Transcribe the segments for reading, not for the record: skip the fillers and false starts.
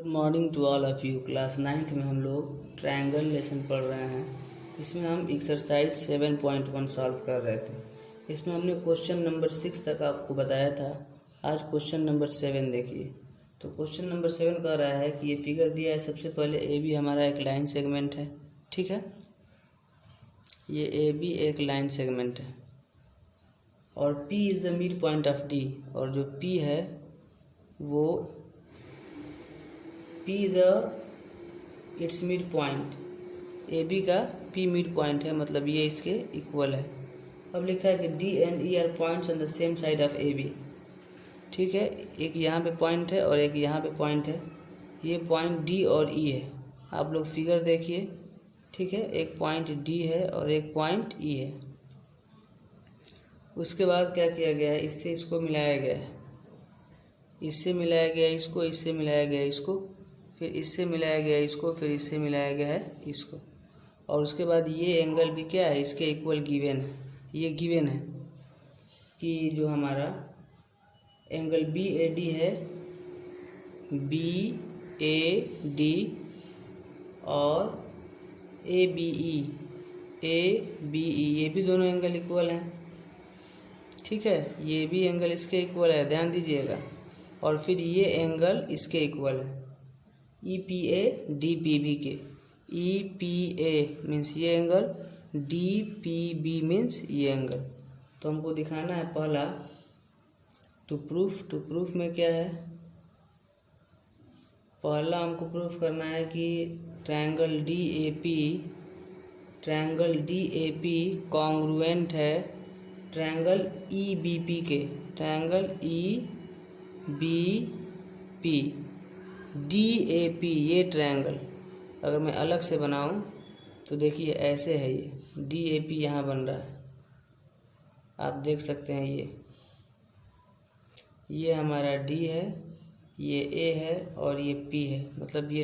Good morning to all of you. Class 9th में हम लोग ट्रायंगल लेसन पढ़ रहे हैं। इसमें हम एक्सरसाइज 7.1 सॉल्व कर रहे थे। इसमें हमने क्वेश्चन नंबर 6 तक आपको बताया था। आज क्वेश्चन नंबर 7 देखिए। तो क्वेश्चन नंबर 7 कह रहा है कि ये फिगर दिया है। सबसे पहले ए बी हमारा एक लाइन सेगमेंट है, ठीक है। ये ए बी एक लाइन सेगमेंट है और P is the mid point of D, और जो पी है वो P is its mid point. A B का P मिड पॉइंट है, मतलब ये इसके इक्वल है। अब लिखा है कि D and E are points on the same side of A B, ठीक है। एक यहाँ पे पॉइंट है और एक यहाँ पे पॉइंट है। ये पॉइंट D और E है। आप लोग फिगर देखिए, ठीक है। एक पॉइंट D है और एक पॉइंट E है। उसके बाद क्या किया गया है, इससे इसको मिलाया गया है, इससे मिलाया गया इसको, इससे मिलाया गया इसको, फिर इससे मिलाया गया इसको, फिर इससे मिलाया गया है इसको। और उसके बाद ये एंगल भी क्या है, इसके इक्वल गिवन है। ये गिवन है कि जो हमारा एंगल बी ए डी है, बी ए डी और ए बी ई, ये भी दोनों एंगल इक्वल हैं, ठीक है। ये भी एंगल इसके इक्वल है, ध्यान दीजिएगा। और फिर ये एंगल इसके इक्वल है, E P A D P B के। ई पी ए मीन्स ये angle, D P B means ये एंगल। तो हमको दिखाना है पहला टू प्रूफ। टू प्रूफ में क्या है, पहला हमको प्रूफ करना है कि triangle D A P congruent है ट्रायंगल ई बी पी के। Triangle E B P D A P, ये ट्रायंगल अगर मैं अलग से बनाऊं तो देखिए ऐसे है। ये डी ए पी यहाँ बन रहा है, आप देख सकते हैं। ये हमारा डी है, ये ए है और ये पी है, मतलब ये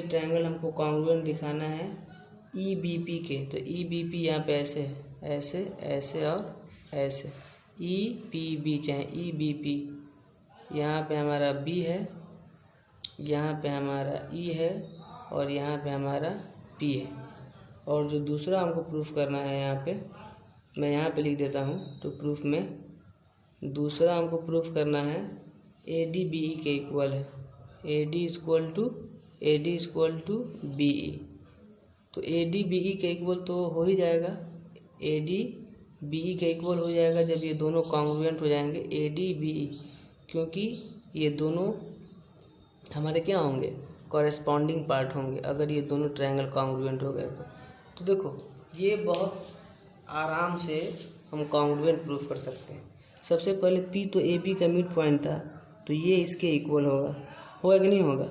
ट्रायंगल हमको कॉन्ग्रुएंट दिखाना है ई बी पी के। तो ई बी पी यहाँ पे ऐसे है, ऐसे ऐसे और ऐसे। ई पी बी चाहे ई बी पी, यहाँ पे हमारा बी है, यहाँ पे हमारा ई है और यहाँ पे हमारा पी है। और जो दूसरा हमको प्रूफ करना है, यहाँ पे मैं यहाँ पे लिख देता हूँ। तो प्रूफ में दूसरा हमको प्रूफ करना है ए डी बी ई के इक्वल है। A D equal to B E. तो ए डी बी ई के इक्वल तो हो ही जाएगा, ए डी बी ई के इक्वल हो जाएगा जब ये दोनों कॉन्ग्रुएंट हो जाएंगे, ए डी बी ई, क्योंकि ये दोनों हमारे क्या होंगे, कॉरेस्पॉन्डिंग पार्ट होंगे। अगर ये दोनों ट्रायंगल कॉन्ग्रुएंट हो गए तो देखो ये बहुत आराम से हम कॉन्ग्रुएंट प्रूफ कर सकते हैं। सबसे पहले पी तो ए बी का मिड पॉइंट था, तो ये इसके इक्वल होगा कि नहीं होगा।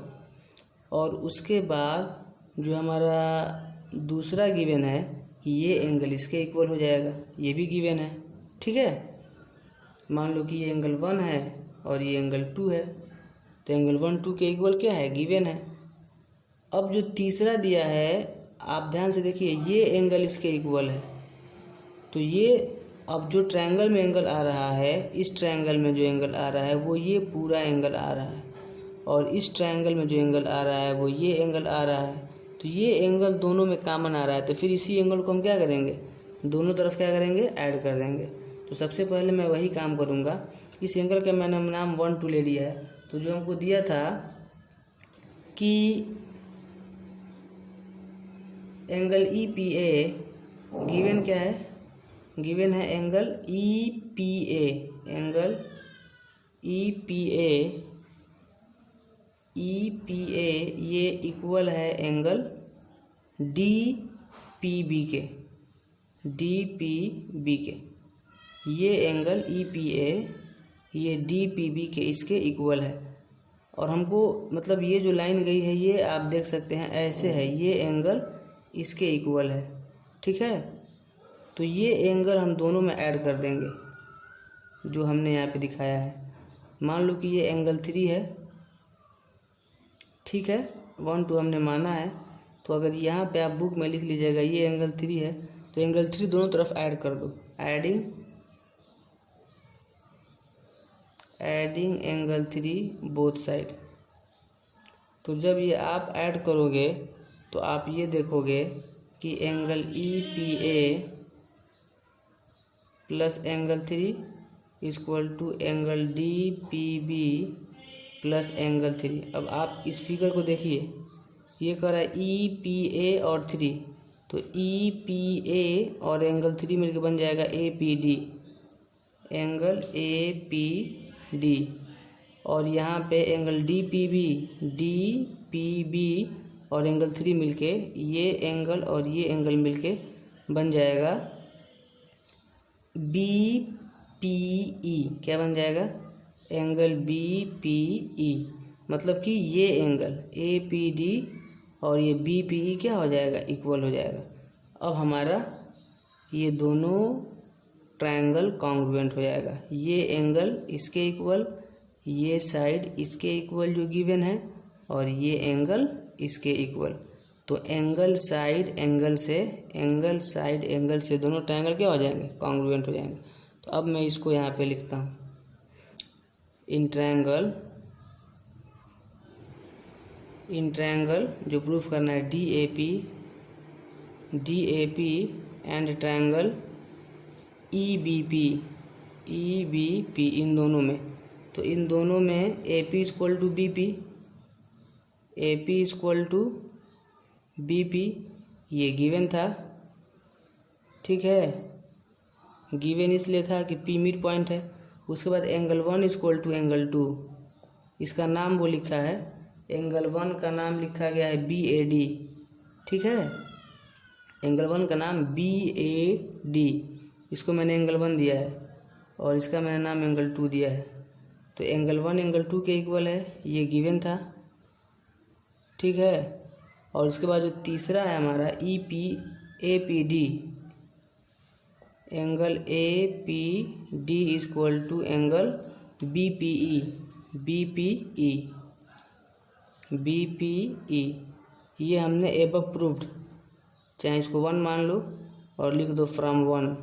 और उसके बाद जो हमारा दूसरा गिवन है कि ये एंगल इसके इक्वल हो जाएगा, ये भी गिवन है, ठीक है। मान लो कि ये एंगल 1 है और ये एंगल 2 है, तो एंगल 1 2 के इक्वल क्या है, गिवन है। अब जो तीसरा दिया है, आप ध्यान से देखिए, ये एंगल इसके इक्वल है। तो ये अब जो ट्रायंगल में एंगल आ रहा है, इस ट्रायंगल में जो एंगल आ रहा है वो ये पूरा एंगल आ रहा है, और इस ट्रायंगल में जो एंगल आ रहा है वो ये एंगल आ रहा है। तो ये एंगल दोनों में कॉमन आ रहा है, तो फिर इसी एंगल को हम क्या करेंगे, दोनों तरफ क्या करेंगे, ऐड कर देंगे। तो सबसे पहले मैं वही काम करूँगा। इस एंगल का मैंने नाम 1 2 ले लिया है। तो जो हमको दिया था कि एंगल ई पी ए, गिवन क्या है, गिवन है एंगल ई पी ए। एंगल ई पी ए ये इक्वल है एंगल डी पी बी के। ये एंगल ई पी ए ये डी पी बी के इसके इक्वल है। और हमको मतलब ये जो लाइन गई है, ये आप देख सकते हैं ऐसे है, ये एंगल इसके इक्वल है, ठीक है। तो ये एंगल हम दोनों में ऐड कर देंगे जो हमने यहाँ पे दिखाया है। मान लो कि ये एंगल 3 है, ठीक है। 1 2 हमने माना है। तो अगर यहाँ पे आप बुक में लिख लीजिएगा ये एंगल 3 है, तो एंगल 3 दोनों तरफ ऐड कर दो। Adding angle 3 both side. तो जब ये आप ऐड करोगे तो आप ये देखोगे कि angle EPA plus angle 3 equal to angle DPB plus angle 3। अब आप इस फिगर को देखिए, ये कह रहा है EPA और 3, तो EPA और एंगल 3 मिलकर बन जाएगा APD, एंगल APD। और यहाँ पे एंगल DPB और एंगल 3 मिलके ये एंगल और ये एंगल मिलके बन जाएगा BPE। क्या बन जाएगा? Angle BPE। मतलब कि ये एंगल APD और ये BPE क्या हो जाएगा? इक्वल हो जाएगा। अब हमारा ये दोनों ट्रायंगल कॉन्ग्रुएंट हो जाएगा। ये एंगल इसके इक्वल, ये साइड इसके इक्वल जो गिवन है, और ये एंगल इसके इक्वल। तो एंगल साइड एंगल से दोनों ट्रायंगल क्या हो जाएंगे? कॉन्ग्रुएंट हो जाएंगे। तो अब मैं इसको यहाँ पे लिखता हूँ, इन ट्रायंगल जो प्रूफ करना है DAP एंड ट्रायंगल EBP इन दोनों में। तो इन दोनों में AP इक्वल टू BP ये गिवन था, ठीक है। गिवन इसलिए था कि P मिड पॉइंट है। उसके बाद एंगल 1 इक्वल टू एंगल 2, इसका नाम वो लिखा है, एंगल 1 का नाम लिखा गया है BAD, ठीक है। एंगल 1 का नाम BAD, इसको मैंने एंगल 1 दिया है और इसका मैंने नाम एंगल 2 दिया है। तो एंगल 1 एंगल 2 के इक्वल है, ये गिवन था, ठीक है। और उसके बाद जो तीसरा है हमारा APD, angle APD equal to angle BPE। ये हमने एबव प्रूव्ड, चाहे इसको 1 मान लो और लिख दो फ्रॉम वन।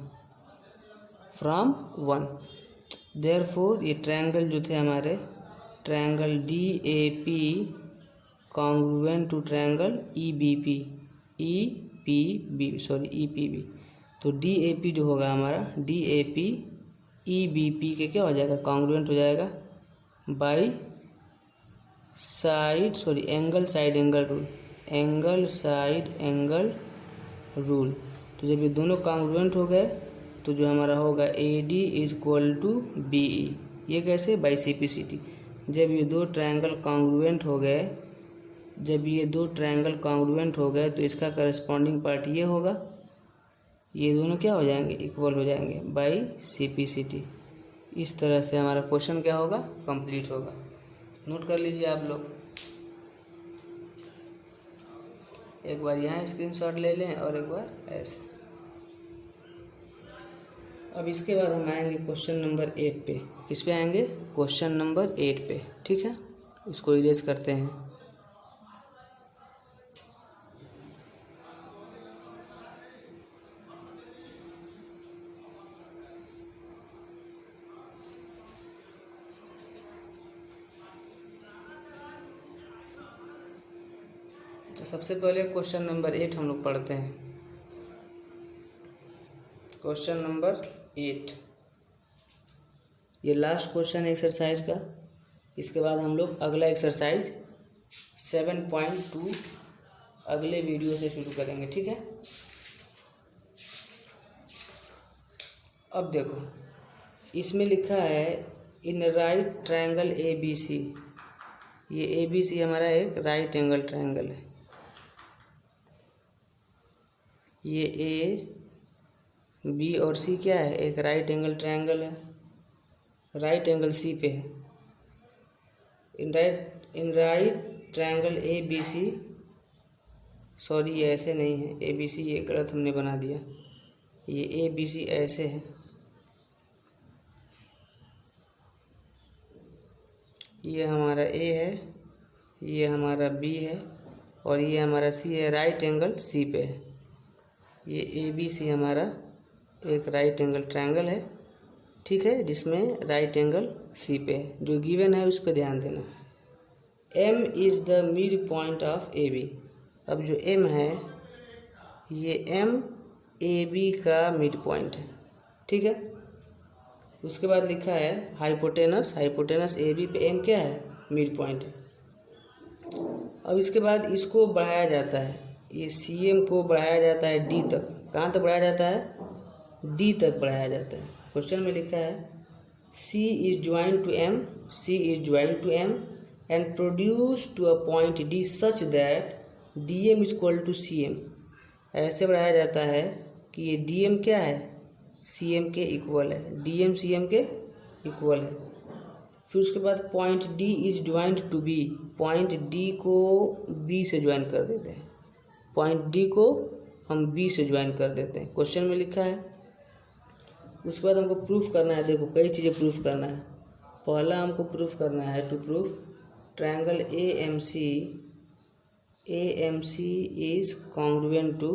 देयरफॉर ये ट्रायंगल जो थे हमारे, triangle DAP congruent to triangle EPB। तो DAP जो होगा हमारा, DAP EBP के क्या हो जाएगा? कॉन्ग्रुएंट हो जाएगा by angle side angle rule. तो जब ये दोनों कॉन्ग्रुएंट हो गए तो जो हमारा होगा AD इक्वल टू BE। ये कैसे? By CPCT। जब ये दो ट्रायंगल कॉन्ग्रुएंट हो गए तो इसका करस्पॉन्डिंग पार्ट ये होगा, ये दोनों क्या हो जाएंगे? इक्वल हो जाएंगे बाई CPCT। इस तरह से हमारा क्वेश्चन क्या होगा? कंप्लीट होगा। नोट कर लीजिए आप लोग, एक बार यहाँ स्क्रीनशॉट ले लें और एक बार ऐसे। अब इसके बाद हम आएंगे क्वेश्चन नंबर 8 पे। किस पे आएंगे? क्वेश्चन नंबर 8 पे, ठीक है। इसको इरेज करते हैं। तो सबसे पहले क्वेश्चन नंबर 8 हम लोग पढ़ते हैं। क्वेश्चन नंबर 8, ये लास्ट क्वेश्चन एक्सरसाइज का। इसके बाद हम लोग अगला एक्सरसाइज 7.2 अगले वीडियो से शुरू करेंगे, ठीक है। अब देखो, इसमें लिखा है इन राइट ट्रायंगल ABC। ये ABC हमारा एक राइट एंगल ट्रायंगल है। ये B और C क्या है? एक राइट एंगल ट्रायंगल है, राइट एंगल C पे है। In right triangle ABC, sorry ये ऐसे नहीं है, ABC ये गलत हमने बना दिया। ये ABC ऐसे है, ये हमारा A है, ये हमारा B है और ये हमारा C है, राइट एंगल C पे है। ये ABC हमारा एक राइट एंगल ट्रायंगल है, ठीक है, जिसमें राइट एंगल C पे है। जो गिवन है उस पर ध्यान देना। M is the mid point of AB। अब जो M है ये M AB का मिड पॉइंट है, ठीक है। उसके बाद लिखा है हाइपोटेनस AB पे M क्या है, मिड पॉइंट है। अब इसके बाद इसको बढ़ाया जाता है, ये CM को बढ़ाया जाता है D तक। कहाँ तक बढ़ाया जाता है, D तक बढ़ाया जाता है। क्वेश्चन में लिखा है C is joined to M and produced to a point D such that DM is equal to CM। ऐसे बढ़ाया जाता है कि ये DM क्या है, CM के इक्वल है, DM CM के इक्वल है। फिर उसके बाद point D is joint to B, point D को B से ज्वाइन कर देते हैं, पॉइंट D को हम B से ज्वाइन कर देते हैं, क्वेश्चन में लिखा है। उसके बाद हमको प्रूफ करना है, देखो कई चीज़ें प्रूफ करना है। पहला हमको प्रूफ करना है, to proof triangle AMC is congruent to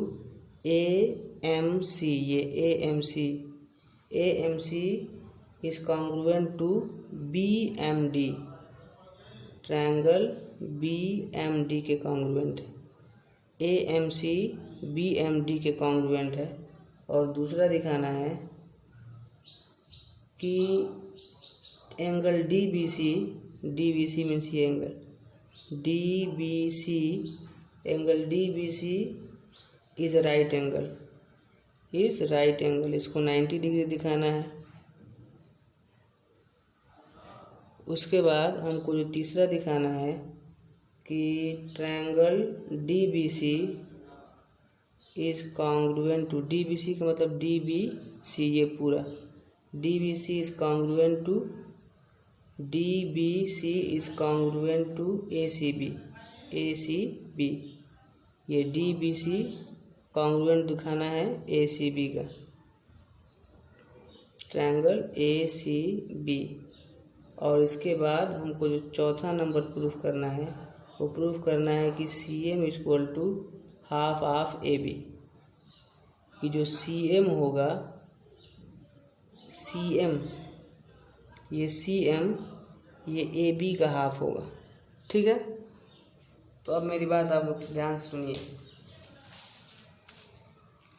AMC, ये AMC is congruent to BMD, triangle BMD के कॉन्ग्रुएंट है, AMC BMD के कॉन्ग्रुएंट है। और दूसरा दिखाना है कि एंगल DBC मीन्स ये angle DBC is right angle, इसको 90 डिग्री दिखाना है। उसके बाद हमको जो तीसरा दिखाना है कि triangle DBC is congruent to, DBC का मतलब DBC, ये पूरा DBC is congruent to ACB, ये DBC कॉन्ग्रुएंट दिखाना है ACB का, ट्रायंगल ACB। और इसके बाद हमको जो चौथा नंबर प्रूफ करना है, वो प्रूफ करना है कि CM is equal to half of AB, कि जो CM होगा, CM ये AB का हाफ होगा, ठीक है। तो अब मेरी बात आप लोग ध्यान से सुनिए।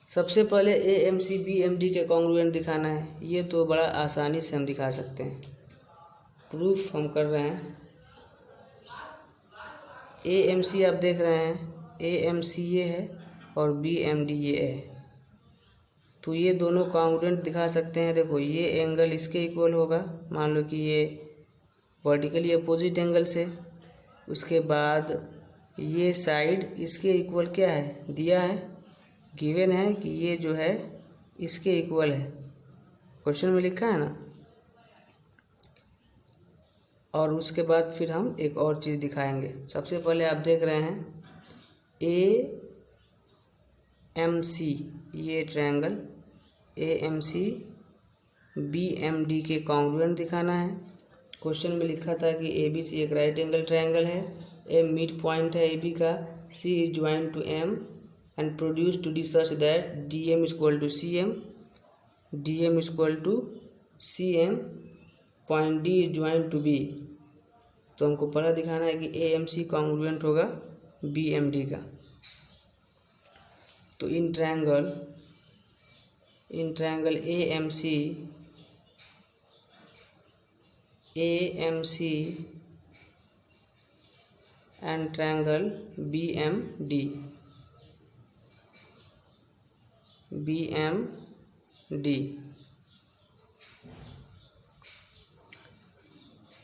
सबसे पहले AMC BMD के कॉन्ग्रुएंट दिखाना है, ये तो बड़ा आसानी से हम दिखा सकते हैं, प्रूफ हम कर रहे हैं। AMC आप देख रहे हैं, AMC ये है और BMD ये है, तो ये दोनों कॉन्ग्रुएंट दिखा सकते हैं। देखो ये एंगल इसके इक्वल होगा, मान लो कि ये वर्टिकली अपोजिट एंगल से। उसके बाद ये साइड इसके इक्वल क्या है, दिया है, गिवन है कि ये जो है इसके इक्वल है, क्वेश्चन में लिखा है ना। और उसके बाद फिर हम एक और चीज़ दिखाएंगे। सबसे पहले आप देख रहे हैं AMC, ये ट्रायंगल AMC BMD के कॉन्ग्रुएंट दिखाना है। क्वेश्चन में लिखा था कि ABC एक राइट एंगल ट्रायंगल है, M मिड पॉइंट है AB का, C is joint to M and produce to D such that DM is equal to CM, point D is joint to B। तो हमको पहला दिखाना है कि AMC कॉन्ग्रुएंट होगा BMD का। तो in triangle AMC and triangle BMD,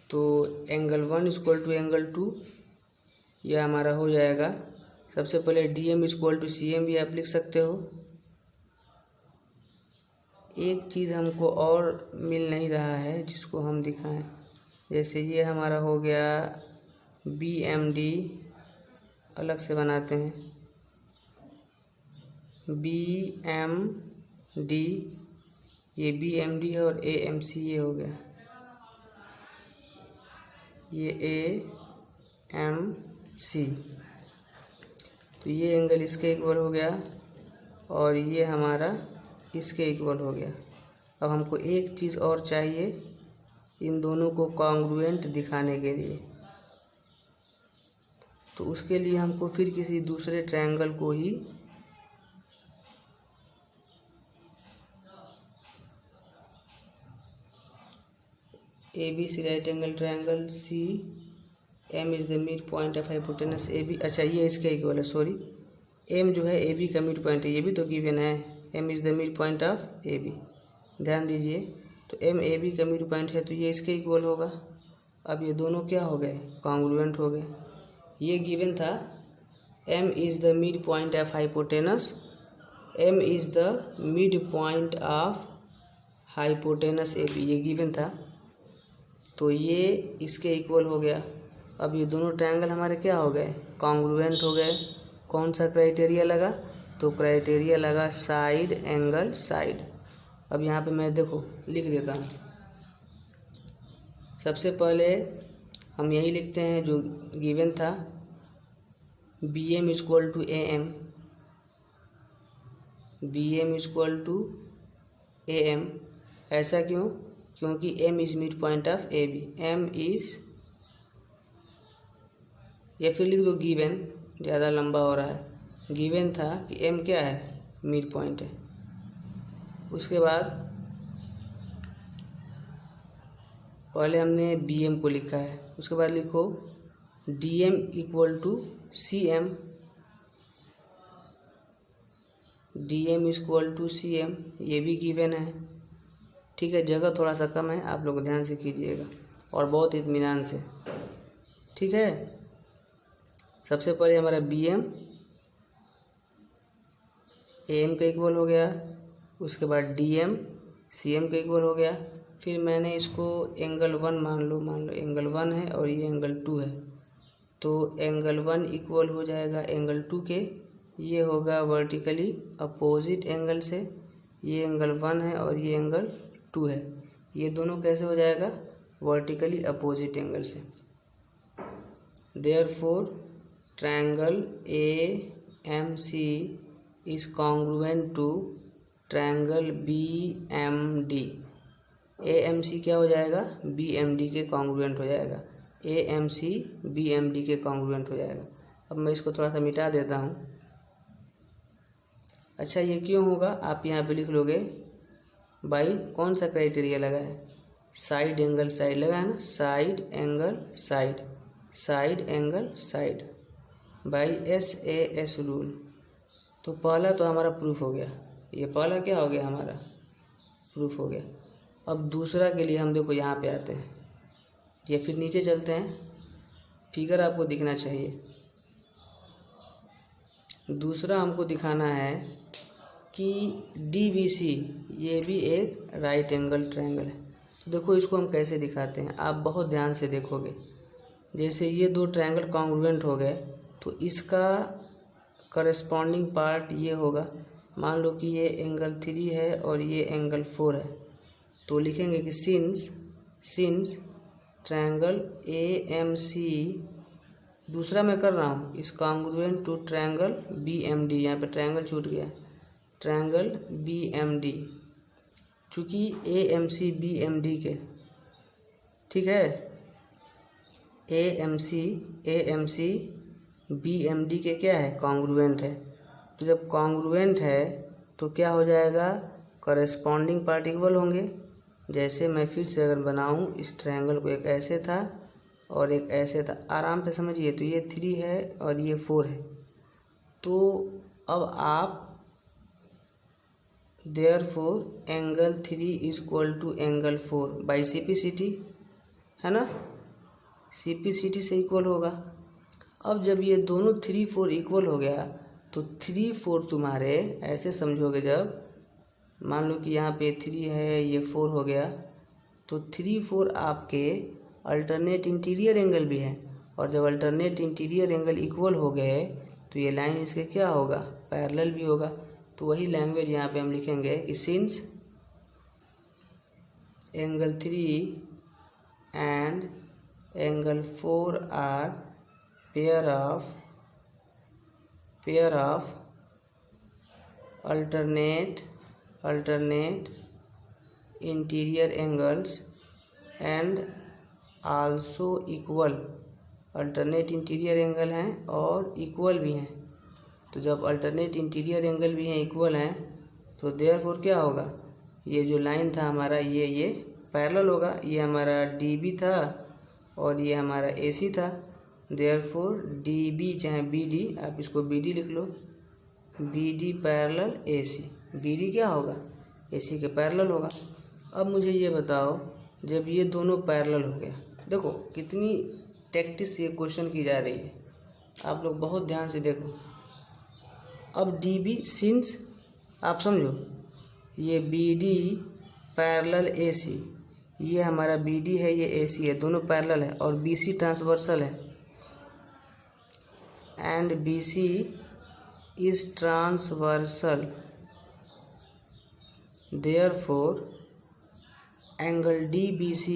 तो एंगल 1 इक्वल टू एंगल 2 यह हमारा हो जाएगा। सबसे पहले DM इक्वल टू CM भी आप लिख सकते हो। एक चीज़ हमको और मिल नहीं रहा है जिसको हम दिखाएं, जैसे ये हमारा हो गया BMD, अलग से बनाते हैं BMD, ये BMD है और AMC ये हो गया, ये AMC। तो ये एंगल इसके इक्वल हो गया और ये हमारा इसके इक्वल हो गया। अब हमको एक चीज़ और चाहिए इन दोनों को कॉन्ग्रुएंट दिखाने के लिए, तो उसके लिए हमको फिर किसी दूसरे ट्रायंगल को ही ABC right angle triangle C M is the mid point of hypotenuse A B. अच्छा ये इसका इक्वल है, सॉरी एम जो है ए बी का मिड पॉइंट है, ये भी तो गिवन है। M is the mid point of A B, ध्यान दीजिए। तो एम ए बी का मिड पॉइंट है तो ये इसके इक्वल होगा। अब ये दोनों क्या हो गए, कॉन्ग्रुएंट हो गए। ये गिवन था M is the mid point of hypotenuse, M is the mid point of hypotenuse A B, ये गिवन था। तो ये इसके इक्वल हो गया। अब ये दोनों ट्रायंगल हमारे क्या हो गए, कॉन्ग्रुएंट हो गए। कौन सा क्राइटेरिया लगा, तो क्राइटेरिया लगा साइड एंगल साइड। अब यहाँ पे मैं देखो लिख देता हूँ। सबसे पहले हम यही लिखते हैं जो गिवन था, B M equal to A M, B M equal to A M. ऐसा क्यों, क्योंकि M is mid point of A B, M is, या फिर लिख दो गिवन, ज़्यादा लंबा हो रहा है। गिवन था कि एम क्या है, मिड पॉइंट है। उसके बाद पहले हमने बी एम को लिखा है, उसके बाद लिखो D M equal to C M, D M equal to C M, ये भी गिवन है। ठीक है, जगह थोड़ा सा कम है, आप लोग ध्यान से कीजिएगा और बहुत इत्मीनान से। ठीक है, सबसे पहले हमारा बी एम ए एम का इक्वल हो गया, उसके बाद डी एम सी एम का इक्वल हो गया। फिर मैंने इसको एंगल 1 मान लो एंगल 1 है और ये एंगल 2 है, तो एंगल 1 इक्वल हो जाएगा एंगल 2 के। ये होगा वर्टिकली अपोजिट एंगल से, ये एंगल 1 है और ये एंगल 2 है। ये दोनों कैसे हो जाएगा, वर्टिकली अपोजिट एंगल से। Therefore triangle A M C is congruent to triangle B M D. A M C क्या हो जाएगा, बी एम डी के कॉन्ग्रुएंट हो जाएगा, A M C B M D के कॉन्ग्रुएंट हो जाएगा। अब मैं इसको थोड़ा सा मिटा देता हूँ। अच्छा ये क्यों होगा, आप यहाँ पे लिख लोगे भाई कौन सा क्राइटेरिया लगा है, साइड एंगल साइड लगा है ना, side angle side, side angle side by SAS rule. तो पहला तो हमारा प्रूफ हो गया, ये पहला क्या हो गया, हमारा प्रूफ हो गया। अब दूसरा के लिए हम देखो यहाँ पे आते हैं, या फिर नीचे चलते हैं, फिगर आपको दिखना चाहिए। दूसरा हमको दिखाना है कि DBC ये भी एक राइट एंगल ट्रायंगल है। तो देखो इसको हम कैसे दिखाते हैं, आप बहुत ध्यान से देखोगे। जैसे ये दो ट्रायंगल कॉन्ग्रुएंट हो गए तो इसका करस्पॉन्डिंग पार्ट ये होगा। मान लो कि ये एंगल 3 है और ये एंगल 4 है, तो लिखेंगे कि सिंस ट्रायंगल AMC, दूसरा मैं कर रहा हूँ, इस कॉन्ग्रुएंट टू ट्रायंगल BMD, यहाँ पे ट्रायंगल छूट गया, ट्रायंगल BMD, चूँकि AMC BMD के, ठीक है, AMC BMD के क्या है, कॉन्ग्रुएंट है। तो जब कॉन्ग्रुएंट है तो क्या हो जाएगा, करस्पॉन्डिंग पार्ट इक्वल होंगे। जैसे मैं फिर से अगर बनाऊं इस ट्रायंगल को, एक ऐसे था और एक ऐसे था, आराम से समझिए। तो ये 3 है और ये 4 है। तो अब आप therefore angle 3 is equal to angle 4 by CPCT, है ना, CPCT से इक्वल होगा। अब जब ये दोनों 3, 4 इक्वल हो गया तो 3, 4 तुम्हारे ऐसे समझोगे, जब मान लो कि यहाँ पे 3 है, ये 4 हो गया, तो 3, 4 आपके अल्टरनेट इंटीरियर एंगल भी है। और जब अल्टरनेट इंटीरियर एंगल इक्वल हो गए तो ये लाइन इसके क्या होगा, पैरेलल भी होगा। तो वही लैंग्वेज यहाँ पे हम लिखेंगे कि since angle 3 and angle 4 are pair of alternate interior angles and also equal alternate interior angle हैं और इक्वल भी हैं। तो जब अल्टरनेट इंटीरियर एंगल भी हैं, इक्वल हैं, तो देयरफॉर क्या होगा, ये जो लाइन था हमारा ये पैरेलल होगा। ये हमारा DB था और ये हमारा AC था। देयरफॉर DB चाहे BD, आप इसको BD लिख लो, BD पैरेलल AC। BD क्या होगा, AC के पैरेलल होगा। अब मुझे ये बताओ, जब ये दोनों पैरेलल हो गया, देखो कितनी टैक्टिस ये क्वेश्चन की जा रही है, आप लोग बहुत ध्यान से देखो। अब DB सिंस आप समझो, ये BD पैरेलल AC, ये हमारा BD है, ये AC है, दोनों पैरेलल है, और BC ट्रांसवर्सल है, and BC is transversal, therefore angle DBC,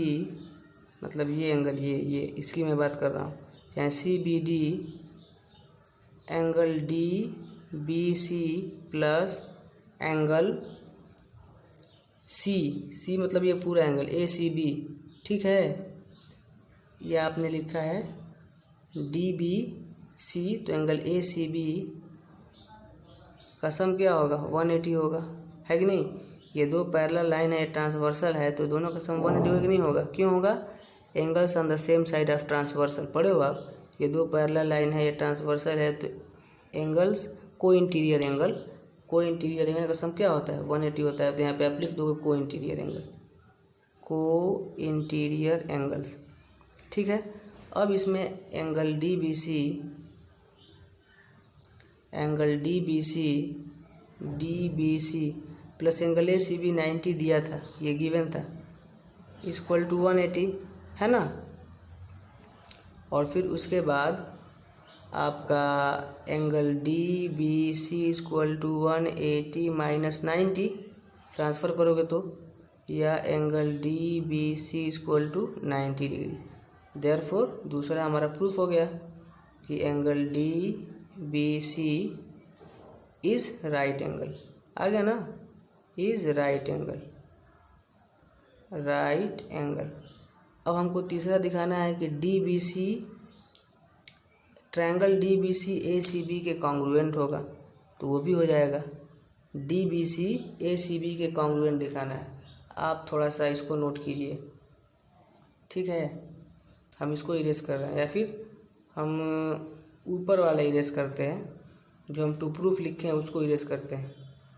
मतलब ये एंगल, ये इसकी मैं बात कर रहा हूँ, चाहे CBD angle DBC plus angle C मतलब ये पूरा एंगल ACB, ठीक है। ये आपने लिखा है DBC, तो एंगल ACB का सम क्या होगा, 180 होगा, है कि नहीं। ये दो पैरेलल लाइन है, ट्रांसवर्सल है, तो दोनों का सम 180 होगा कि नहीं होगा, क्यों होगा, angles on the same side of transversal, पढ़े हो आप। ये दो पैरेलल लाइन है, ये ट्रांसवर्सल है, तो एंगल्स को इंटीरियर एंगल का सम क्या होता है, 180 होता है। तो यहाँ पे आप लिख दोगे को इंटीरियर एंगल्स, ठीक है। अब इसमें angle DBC plus angle ACB 90 दिया था, ये गिवन था, इक्वल टू 180, है ना। और फिर उसके बाद आपका angle DBC equal to 180 minus 90 transfer करोगे तो, या angle DBC equal to 90 degree. Therefore दूसरा हमारा प्रूफ हो गया कि angle DBC is right angle, आ गया ना, इज़ राइट एंगल। अब हमको तीसरा दिखाना है कि ट्रायंगल DBC ACB के कॉन्ग्रुएंट होगा, तो वो भी हो जाएगा। DBC ACB के कॉन्ग्रुएंट दिखाना है, आप थोड़ा सा इसको नोट कीजिए, ठीक है। हम इसको इरेज कर रहे हैं, या फिर हम ऊपर वाला इरेज करते हैं, जो हम टू प्रूफ लिखे हैं उसको इरेज करते हैं,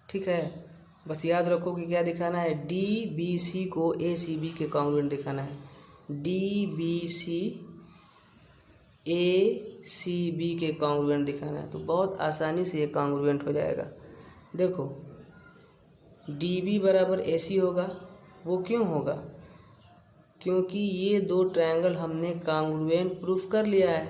ठीक है। बस याद रखो कि क्या दिखाना है, DBC को ACB के कॉन्ग्रुएंट दिखाना है, DBC ACB के कॉन्ग्रुएंट दिखाना है, तो बहुत आसानी से ये कॉन्ग्रुएंट हो जाएगा। देखो DB बराबर AC होगा, वो क्यों होगा, क्योंकि ये दो ट्रायंगल हमने कॉन्ग्रुएंट प्रूफ कर लिया है,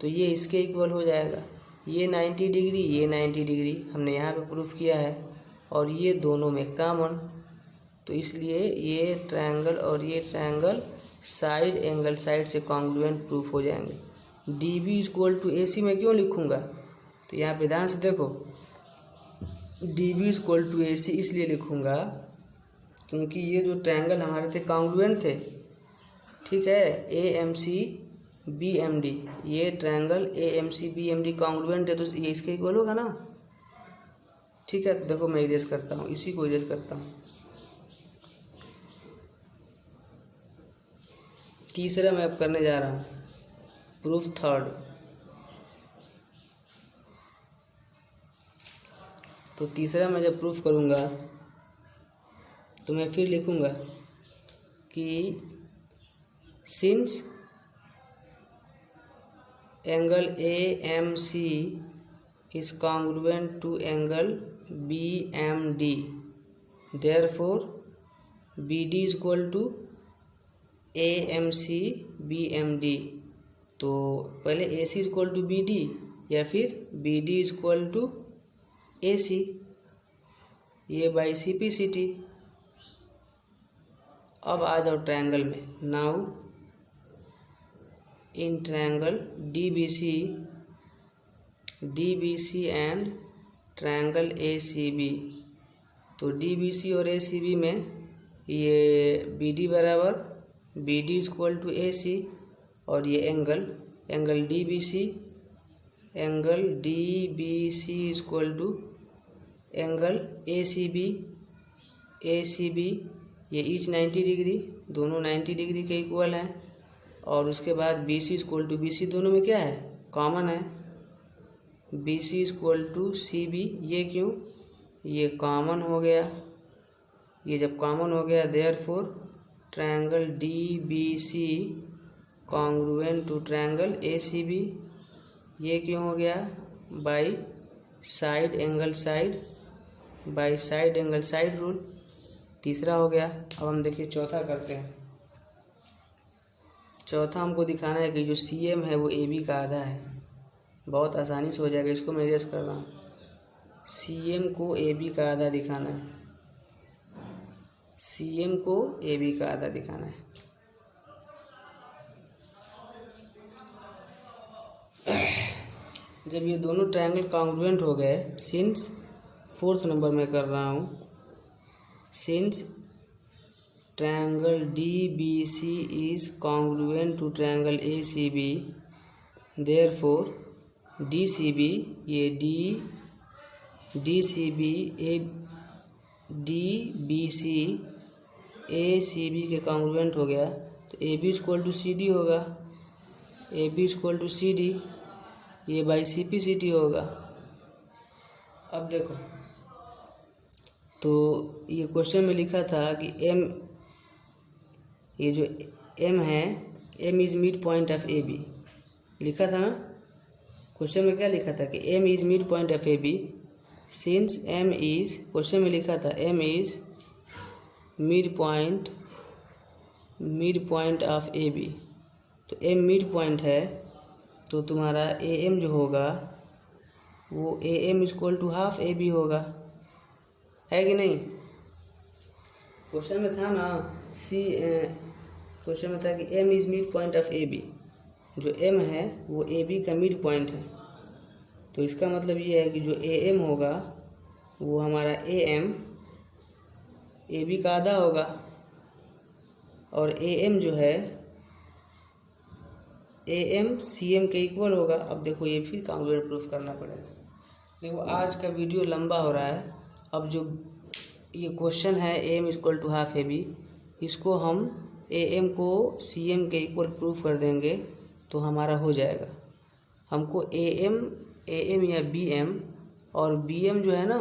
तो ये इसके इक्वल हो जाएगा। ये 90 डिग्री, ये 90 डिग्री हमने यहाँ पे प्रूफ किया है, और ये दोनों में कॉमन, तो इसलिए ये ट्रायंगल और ये ट्रायंगल साइड से कॉन्ग्रुएंट प्रूफ हो जाएंगे। DB इक्वल टू AC में क्यों लिखूँगा, तो यहाँ पे ध्यान से देखो, DB इक्वल टू AC इसलिए लिखूँगा क्योंकि ये जो ट्रायंगल हमारे थे कॉन्ग्रुएंट थे, ठीक है, AMC BMD, ये ट्रायंगल AMC BMD कॉन्ग्रुएंट है, तो ये इसके इक्वल होगा ना, ठीक है। देखो मैं इरेज करता हूँ, इसी को इरेज करता हूँ। तीसरा मैं अब करने जा रहा हूँ, प्रूफ थर्ड। तो तीसरा मैं जब प्रूफ करूँगा तो मैं फिर लिखूँगा कि since angle AMC is congruent to angle BMD, therefore BD is equal to AMC BMD। तो पहले AC is equal to BD, या फिर BD is equal to AC, ये बाई CP/CT। अब आ जाओ ट्रायंगल में, now in triangle DBC and triangle ACB, तो DBC और ACB में ये BD बराबर BD is equal to AC, और ये angle D B C equal to angle A C B, ये ईच 90 डिग्री, दोनों 90 डिग्री के इक्वल हैं। और उसके बाद B C equal to B C, दोनों में क्या है, कॉमन है, B C equal to C B. ये क्यों, ये कॉमन हो गया, ये जब कॉमन हो गया therefore triangle D B C congruent to triangle A C B. ये क्यों हो गया, by side angle side rule. तीसरा हो गया। अब हम देखिए चौथा करते हैं। चौथा हमको दिखाना है कि जो सी एम है वो ए बी का आधा है। बहुत आसानी से हो जाएगा, इसको मैं एडजस्ट कर रहा हूँ। सी एम को ए बी का आधा दिखाना है, सी एम को ए बी का आधा दिखाना है। जब ये दोनों ट्रायंगल कॉन्ग्रुएंट हो गए, सिंस फोर्थ नंबर में कर रहा हूँ, since triangle D B C is congruent to triangle A C B, therefore D C B, ये D C B A C B के कॉन्ग्रुएंट हो गया, तो A B equal to C D होगा, A B equal to C D, ये by C P C T होगा। अब देखो, तो ये क्वेश्चन में लिखा था कि एम, ये जो एम है, M is mid point of A B, लिखा था ना क्वेश्चन में, क्या लिखा था कि M is mid point of A B, since M is, question में लिखा था M is mid point of A B. तो एम मिड पॉइंट है, तो तुम्हारा ए एम जो होगा वो A M equal to half A B होगा, है कि नहीं। क्वेश्चन में था ना, क्वेश्चन में था कि M is mid point of A B, जो एम है वो ए बी का मिड पॉइंट है। तो इसका मतलब ये है कि जो ए एम होगा वो हमारा ए एम ए बी का आधा होगा, और ए एम जो है ए एम सी एम के इक्वल होगा। अब देखो ये फिर कॉन्ग्रुएंट प्रूफ करना पड़ेगा। देखो आज का वीडियो लंबा हो रहा है। अब जो ये क्वेश्चन है A M equal to half A B, इसको हम ए एम को सी एम के इक्वल प्रूफ कर देंगे तो हमारा हो जाएगा। हमको ए एम या बी एम, और बी एम जो है ना,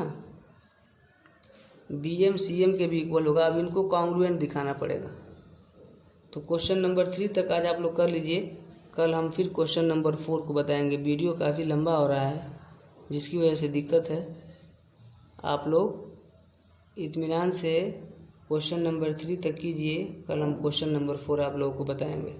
बी एम सी एम के भी इक्वल होगा। अब इनको कॉन्ग्रुएंट दिखाना पड़ेगा। तो क्वेश्चन नंबर 3 तक आज आप लोग कर लीजिए, कल हम फिर क्वेश्चन नंबर 4 को बताएंगे। वीडियो काफ़ी लंबा हो रहा है, जिसकी वजह से दिक्कत है। आप लोग इत्मीनान से क्वेश्चन नंबर 3 तक कीजिए, कल हम क्वेश्चन नंबर 4 आप लोगों को बताएंगे।